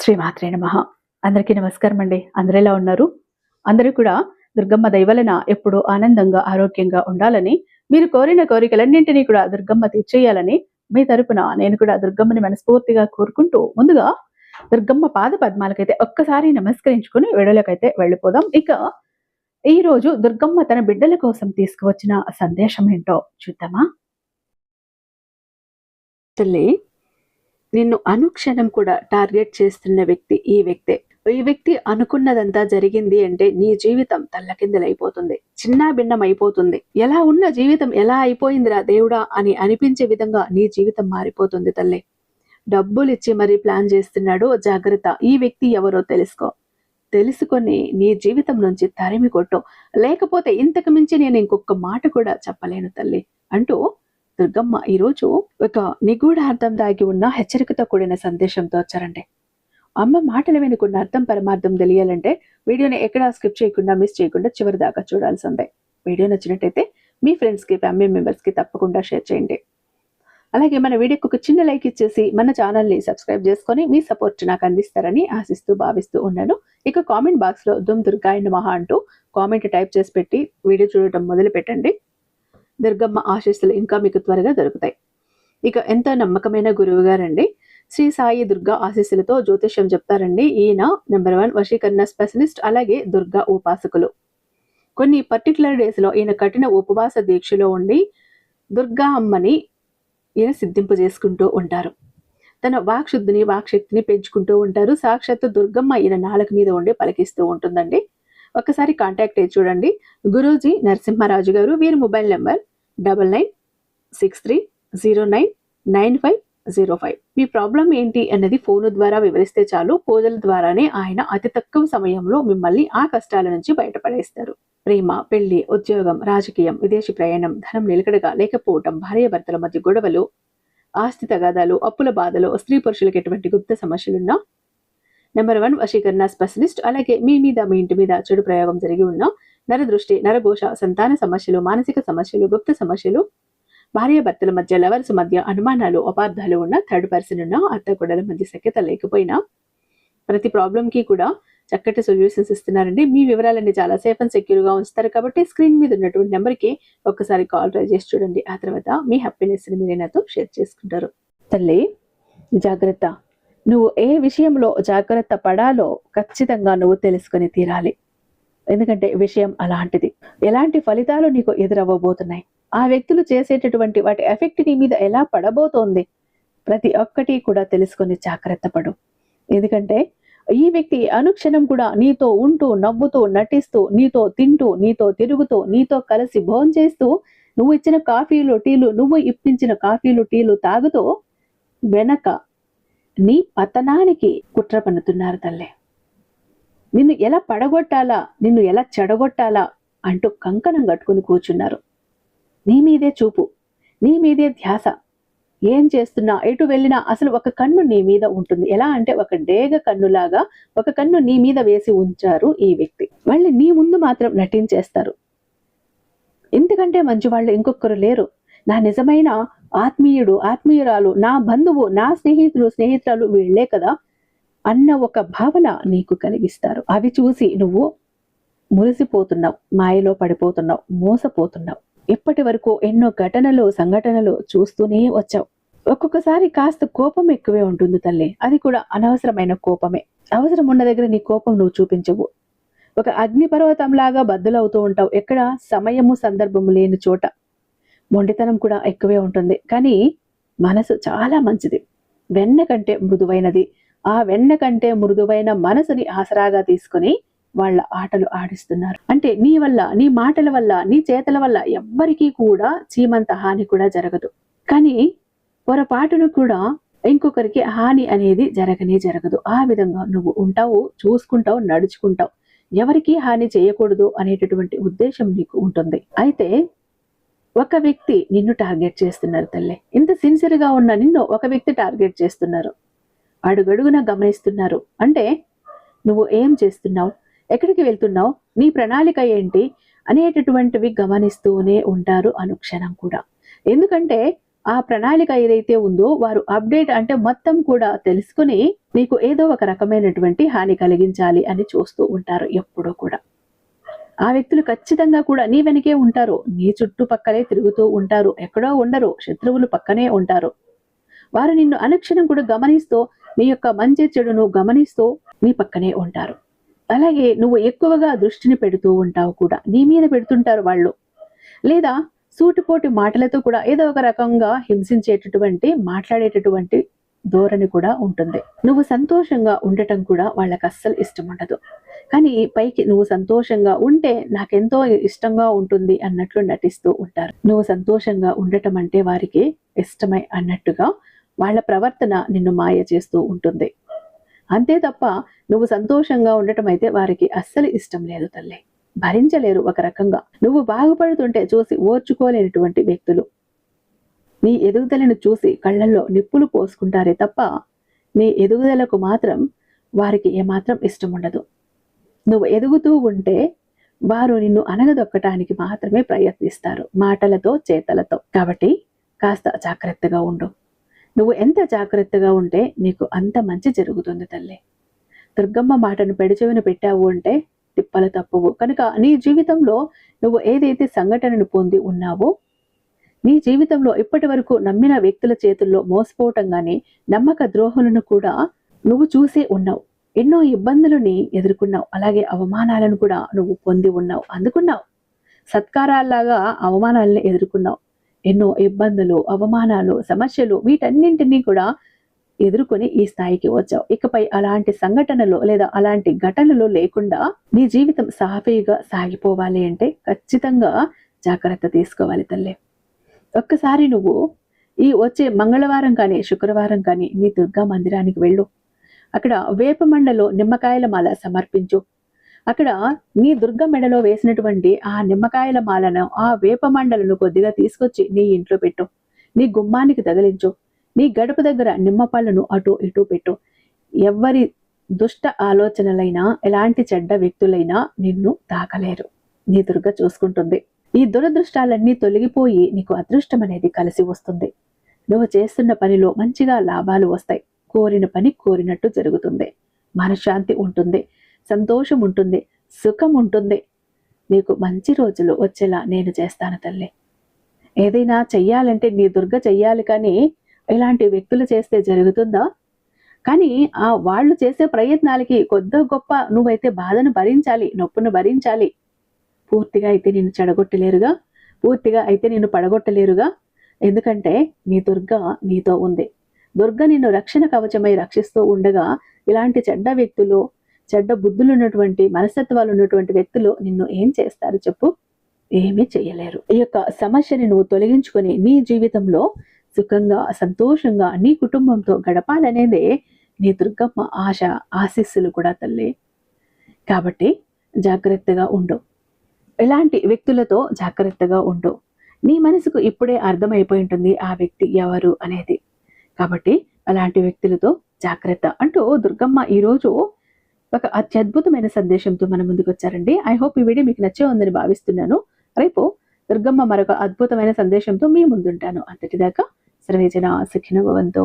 శ్రీమాత్రే నమః. అందరికీ నమస్కారం అండి. అందరూ ఎలా ఉన్నారు? అందరూ కూడా దుర్గమ్మ దయ వలన ఎప్పుడూ ఆనందంగా, ఆరోగ్యంగా ఉండాలని, మీరు కోరిన కోరికలన్నింటినీ కూడా దుర్గమ్మ తీర్చేయాలని మీ తరపున నేను కూడా దుర్గమ్మని మనస్ఫూర్తిగా కోరుకుంటూ, ముందుగా దుర్గమ్మ పాద పద్మాలకైతే ఒక్కసారి నమస్కరించుకొని వీడియోలోకైతే వెళ్ళిపోదాం. ఇక ఈరోజు దుర్గమ్మ తన బిడ్డల కోసం తీసుకువచ్చిన సందేశం ఏంటో చూద్దామా? తల్లి, నిన్ను అనుక్షణం కూడా టార్గెట్ చేస్తున్న వ్యక్తి ఈ వ్యక్తి అనుకున్నదంతా జరిగింది అంటే నీ జీవితం తల్లకిందులైపోతుంది, చిన్నా భిన్నం అయిపోతుంది. ఎలా ఉన్న జీవితం ఎలా అయిపోయిందిరా దేవుడా అని అనిపించే విధంగా నీ జీవితం మారిపోతుంది తల్లి. డబ్బులు ఇచ్చి మరీ ప్లాన్ చేస్తున్నాడు, జాగ్రత్త. ఈ వ్యక్తి ఎవరో తెలుసుకొని నీ జీవితం నుంచి తరిమి కొట్టు, లేకపోతే ఇంతకు మించి నేను ఇంకొక మాట కూడా చెప్పలేను తల్లి అంటూ దుర్గమ్మ ఈరోజు ఒక నిగూఢార్థం దాగి ఉన్న హెచ్చరికతో కూడిన సందేశంతో వచ్చారండి. అమ్మ మాటలు వినుకున్న అర్థం పరమార్థం తెలియాలంటే వీడియోని ఎక్కడా స్కిప్ చేయకుండా, మిస్ చేయకుండా చివరి దాకా చూడాల్సిందే. వీడియో నచ్చినట్టయితే మీ ఫ్రెండ్స్కి, ఫ్యామిలీ మెంబర్స్కి తప్పకుండా షేర్ చేయండి. అలాగే మన వీడియోకి ఒక చిన్న లైక్ ఇచ్చేసి మన ఛానల్ని సబ్స్క్రైబ్ చేసుకొని మీ సపోర్ట్ నాకు అందిస్తారని ఆశిస్తూ భావిస్తూ ఉన్నాను. ఇక కామెంట్ బాక్స్లో దుమ్ దుర్గాయ నమః అంటూ కామెంట్ టైప్ చేసి పెట్టి వీడియో చూడటం మొదలు పెట్టండి. దుర్గమ్మ ఆశీస్సులు ఇంకా మీకు త్వరగా దొరుకుతాయి. ఇక ఎంతో నమ్మకమైన గురువు గారండి. శ్రీ సాయి దుర్గా ఆశీస్సులతో జ్యోతిష్యం చెప్తారండి. ఈయన నెంబర్ 1 వశీకరణ స్పెషలిస్ట్, అలాగే దుర్గా ఉపాసకులు. కొన్ని పర్టికులర్ డేస్లో ఈయన కఠిన ఉపవాస దీక్షలో ఉండి దుర్గా అమ్మని ఈయన సిద్ధింపు చేసుకుంటూ ఉంటారు. తన వాక్శుద్ధిని, వాక్శక్తిని పెంచుకుంటూ ఉంటారు. సాక్షాత్తు దుర్గమ్మ ఈయన నాలుక మీద ఉండి పలికిస్తూ ఉంటుందండి. ఒక్కసారి కాంటాక్ట్ అయ్యి చూడండి. గురూజీ నరసింహారాజు గారు. వీరి మొబైల్ నెంబర్ 9963099505. మీ ప్రాబ్లం ఏంటి అన్నది ఫోన్ ద్వారా వివరిస్తే చాలు. పూజల ద్వారానే ఆయన అతి తక్కువ సమయంలో మిమ్మల్ని ఆ కష్టాల నుంచి బయటపడేస్తారు. ప్రేమ, పెళ్లి, ఉద్యోగం, రాజకీయం, విదేశీ ప్రయాణం, ధనం నిలకడగా లేకపోవటం, భార్యాభర్తల మధ్య గొడవలు, ఆస్తి తగాదాలు, అప్పుల బాధలు, స్త్రీ పురుషులకు ఎటువంటి గుప్త సమస్యలున్నా నెంబర్ 1 వశీకరణ స్పెషలిస్ట్. అలాగే మీ మీద, మీ ఇంటి మీద చెడు ప్రయోగం జరిగి ఉన్న నరదృష్టి, నరఘోష, సంతాన సమస్యలు, మానసిక సమస్యలు, గుప్త సమస్యలు, భార్యాభర్తల మధ్య, లవర్స్ మధ్య అనుమానాలు, అపార్థాలు ఉన్న, థర్డ్ పర్సన్ ఉన్న, అత్తగొడల మధ్య సఖ్యత లేకపోయినా ప్రతి ప్రాబ్లంకి కూడా చక్కటి సొల్యూషన్స్ ఇస్తున్నారండి. మీ వివరాలన్నీ చాలా సేఫ్ అండ్ సెక్యూర్గా ఉంచుతారు కాబట్టి స్క్రీన్ మీద ఉన్నటువంటి నెంబర్కి ఒక్కసారి కాల్ ట్రై చేసి చూడండి. ఆ తర్వాత మీ హ్యాపీనెస్ని మీరు నాతో షేర్ చేసుకుంటారు. తల్లి, జాగ్రత్త. నువ్వు ఏ విషయంలో జాగ్రత్త పడాలో ఖచ్చితంగా నువ్వు తెలుసుకొని తీరాలి. ఎందుకంటే విషయం అలాంటిది. ఎలాంటి ఫలితాలు నీకు ఎదురవ్వబోతున్నాయి, ఆ వ్యక్తులు చేసేటటువంటి వాటి ఎఫెక్ట్ నీ మీద ఎలా పడబోతోంది, ప్రతి ఒక్కటి కూడా తెలుసుకొని జాగ్రత్త పడు. ఎందుకంటే ఈ వ్యక్తి అనుక్షణం కూడా నీతో ఉంటూ, నవ్వుతూ, నటిస్తూ, నీతో తింటూ, నీతో తిరుగుతూ, నీతో కలిసి భోంచేస్తూ, నువ్వు ఇచ్చిన కాఫీలు, టీలు, నువ్వు ఇప్పించిన కాఫీలు, టీలు తాగుతూ వెనక నీ పతనానికి కుట్ర పన్నుతున్నారు తల్లే. నిన్ను ఎలా పడగొట్టాలా, నిన్ను ఎలా చెడగొట్టాలా అంటూ కంకణం కట్టుకుని కూర్చున్నారు. నీ మీదే చూపు, నీ మీదే ధ్యాస. ఏం చేస్తున్నా, ఎటు వెళ్ళినా అసలు ఒక కన్ను నీ మీద ఉంటుంది. ఎలా అంటే ఒక డేగ కన్నులాగా ఒక కన్ను నీ మీద వేసి ఉంచారు ఈ వ్యక్తి. మళ్ళీ నీ ముందు మాత్రం నటించేస్తారు. ఇంతకంటే మంచి వాళ్ళు ఇంకొకరు లేరు. నా నిజమైన ఆత్మీయుడు, ఆత్మీయురాలు, నా బంధువు, నా స్నేహితులు, స్నేహితురాలు వీళ్లే కదా అన్న ఒక భావన నీకు కలిగిస్తారు. అవి చూసి నువ్వు మురిసిపోతున్నావు, మాయలో పడిపోతున్నావు, మోసపోతున్నావు. ఇప్పటి వరకు ఎన్నో ఘటనలు, సంఘటనలు చూస్తూనే వచ్చావు. ఒక్కొక్కసారి కాస్త కోపం ఎక్కువే ఉంటుంది తల్లి. అది కూడా అనవసరమైన కోపమే. అవసరం ఉన్న దగ్గర నీ కోపం నువ్వు చూపించవు. ఒక అగ్నిపర్వతంలాగా బద్దలవుతూ ఉంటావు. ఎక్కడ సమయము, సందర్భము లేని చోట. మొండితనం కూడా ఎక్కువే ఉంటుంది. కానీ మనసు చాలా మంచిది, వెన్న కంటే మృదువైనది. ఆ వెన్న కంటే మృదువైన మనసుని ఆసరాగా తీసుకుని వాళ్ళ ఆటలు ఆడిస్తున్నారు. అంటే నీ వల్ల, నీ మాటల వల్ల, నీ చేతల వల్ల ఎవ్వరికీ కూడా చీమంత హాని కూడా జరగదు. కానీ పొరపాటును కూడా ఇంకొకరికి హాని అనేది జరగదు. ఆ విధంగా నువ్వు ఉంటావు, చూసుకుంటావు, నడుచుకుంటావు. ఎవరికీ హాని చేయకూడదు అనేటటువంటి ఉద్దేశం నీకు ఉంటుంది. అయితే ఒక వ్యక్తి నిన్ను టార్గెట్ చేస్తున్నారు తల్లి. ఇంత సిన్సియర్గా ఉన్న నిన్ను ఒక వ్యక్తి టార్గెట్ చేస్తున్నారు. అడుగడుగున గమనిస్తున్నారు. అంటే నువ్వు ఏం చేస్తున్నావు, ఎక్కడికి వెళ్తున్నావు, నీ ప్రణాళిక ఏంటి అనేటటువంటివి గమనిస్తూనే ఉంటారు అనుక్షణం కూడా. ఎందుకంటే ఆ ప్రణాళిక ఏదైతే ఉందో వారు అప్డేట్ అంటే మొత్తం కూడా తెలుసుకుని నీకు ఏదో ఒక రకమైనటువంటి హాని కలిగించాలి అని చూస్తూ ఉంటారు ఎప్పుడూ కూడా. ఆ వ్యక్తులు ఖచ్చితంగా కూడా నీ వెనకే ఉంటారు. నీ చుట్టుపక్కలే తిరుగుతూ ఉంటారు. ఎక్కడో ఉండరు. శత్రువులు పక్కనే ఉంటారు. వారు నిన్ను అనుక్షణం కూడా గమనిస్తూ నీ యొక్క మంచి చెడును గమనిస్తూ నీ పక్కనే ఉంటారు. అలాగే నువ్వు ఎక్కువగా దృష్టిని పెడుతూ ఉంటావు కూడా. నీ మీద పెడుతుంటారు వాళ్ళు. లేదా సూటిపోటి మాటలతో కూడా ఏదో ఒక రకంగా హింసించేటటువంటి మాట్లాడేటటువంటి ధోరణి కూడా ఉంటుంది. నువ్వు సంతోషంగా ఉండటం కూడా వాళ్ళకి అస్సలు ఇష్టం ఉండదు. కానీ పైకి నువ్వు సంతోషంగా ఉంటే నాకెంతో ఇష్టంగా ఉంటుంది అన్నట్లు నటిస్తూ ఉంటారు. నువ్వు సంతోషంగా ఉండటం అంటే వారికి ఇష్టమై అన్నట్టుగా వాళ్ళ ప్రవర్తన నిన్ను మాయ చేస్తూ ఉంటుంది. అంతే తప్ప నువ్వు సంతోషంగా ఉండటం అయితే వారికి అస్సలు ఇష్టం లేదు తల్లి. భరించలేరు ఒక రకంగా. నువ్వు బాగుపడుతుంటే చూసి ఓర్చుకోలేనటువంటి వ్యక్తులు నీ ఎదుగుదలను చూసి కళ్ళల్లో నిప్పులు పోసుకుంటారే తప్ప నీ ఎదుగుదలకు మాత్రం వారికి ఏమాత్రం ఇష్టం ఉండదు. నువ్వు ఎదుగుతూ ఉంటే వారు నిన్ను అనగదొక్కటానికి మాత్రమే ప్రయత్నిస్తారు, మాటలతో చేతలతో. కాబట్టి కాస్త జాగ్రత్తగా ఉండు. నువ్వు ఎంత జాగ్రత్తగా ఉంటే నీకు అంత మంచి జరుగుతుంది తల్లి. దుర్గమ్మ మాటను పెడచెవిన పెట్టావు అంటే తిప్పలు తప్పువు. కనుక నీ జీవితంలో నువ్వు ఏదైతే సంఘటనను పొంది ఉన్నావో, నీ జీవితంలో ఇప్పటి వరకు నమ్మిన వ్యక్తుల చేతుల్లో మోసపోవటం గాని, నమ్మక ద్రోహులను కూడా నువ్వు చూసే ఉన్నావు. ఎన్నో ఇబ్బందులని ఎదుర్కొన్నావు. అలాగే అవమానాలను కూడా నువ్వు పొంది ఉన్నావు, అందుకున్నావు. సత్కారాల్లాగా అవమానాలను ఎదుర్కొన్నావు. ఎన్నో ఇబ్బందులు, అవమానాలు, సమస్యలు వీటన్నింటినీ కూడా ఎదుర్కొని ఈ స్థాయికి వచ్చావు. ఇకపై అలాంటి సంఘటనలు లేదా అలాంటి ఘటనలు లేకుండా నీ జీవితం సాఫీగా సాగిపోవాలి అంటే ఖచ్చితంగా జాగ్రత్త తీసుకోవాలి తల్లి. ఒక్కసారి నువ్వు ఈ వచ్చే మంగళవారం కానీ శుక్రవారం కానీ నీ దుర్గా మందిరానికి వెళ్ళు. అక్కడ వేపమండలో నిమ్మకాయల మాల సమర్పించు. అక్కడ నీ దుర్గ మెడలో వేసినటువంటి ఆ నిమ్మకాయల మాలను, ఆ వేపమండలను కొద్దిగా తీసుకొచ్చి నీ ఇంట్లో పెట్టు. నీ గుమ్మానికి తగిలించు. నీ గడప దగ్గర నిమ్మపళ్ళను అటు ఇటు పెట్టు. ఎవ్వరి దుష్ట ఆలోచనలైనా ఎలాంటి చెడ్డ వ్యక్తులైనా నిన్ను తాకలేరు. నీ దుర్గ చూసుకుంటుంది. ఈ దురదృష్టాలన్నీ తొలగిపోయి నీకు అదృష్టం అనేది కలిసి వస్తుంది. నువ్వు చేస్తున్న పనిలో మంచిగా లాభాలు వస్తాయి. కోరిన పని కోరినట్టు జరుగుతుంది. మనశ్శాంతి ఉంటుంది, సంతోషం ఉంటుంది, సుఖం ఉంటుంది. నీకు మంచి రోజులు వచ్చేలా నేను చేస్తాను తల్లి. ఏదైనా చెయ్యాలంటే నీ దుర్గ చెయ్యాలి, కానీ ఇలాంటి వ్యక్తులు చేస్తే జరుగుతుందా? కానీ వాళ్ళు చేసే ప్రయత్నాలకి కొద్ది గొప్ప నువ్వైతే బాధను భరించాలి, నొప్పును భరించాలి. పూర్తిగా అయితే నిన్ను చెడగొట్టలేరుగా, పూర్తిగా అయితే నిన్ను పడగొట్టలేరుగా. ఎందుకంటే నీ దుర్గ నీతో ఉంది. దుర్గ నిన్ను రక్షణ కవచమై రక్షిస్తూ ఉండగా ఇలాంటి చెడ్డ వ్యక్తులు, చెడ్డ బుద్ధులు ఉన్నటువంటి మనస్తత్వాలు ఉన్నటువంటి వ్యక్తులు నిన్ను ఏం చేస్తారు చెప్పు? ఏమీ చేయలేరు. ఈ యొక్క సమస్యని నువ్వు తొలగించుకొని నీ జీవితంలో సుఖంగా, సంతోషంగా నీ కుటుంబంతో గడపాలనేదే నీ దుర్గమ్మ ఆశ, ఆశీస్సులు కూడా తల్లి. కాబట్టి జాగ్రత్తగా ఉండు. ఇలాంటి వ్యక్తులతో జాగ్రత్తగా ఉండు. నీ మనసుకు ఇప్పుడే అర్థమైపోయి ఉంటుంది ఆ వ్యక్తి ఎవరు అనేది. కాబట్టి అలాంటి వ్యక్తులతో జాగ్రత్త అంటూ దుర్గమ్మ ఈరోజు ఒక అత్యద్భుతమైన సందేశంతో మన ముందుకు వచ్చారండి. ఐ హోప్ ఈ వీడియో మీకు నచ్చే ఉందని భావిస్తున్నాను. రేపు దుర్గమ్మ మరొక అద్భుతమైన సందేశంతో మీ ముందుంటాను. అంతటిదాకా సర్వేజన సుఖినో భవంతు.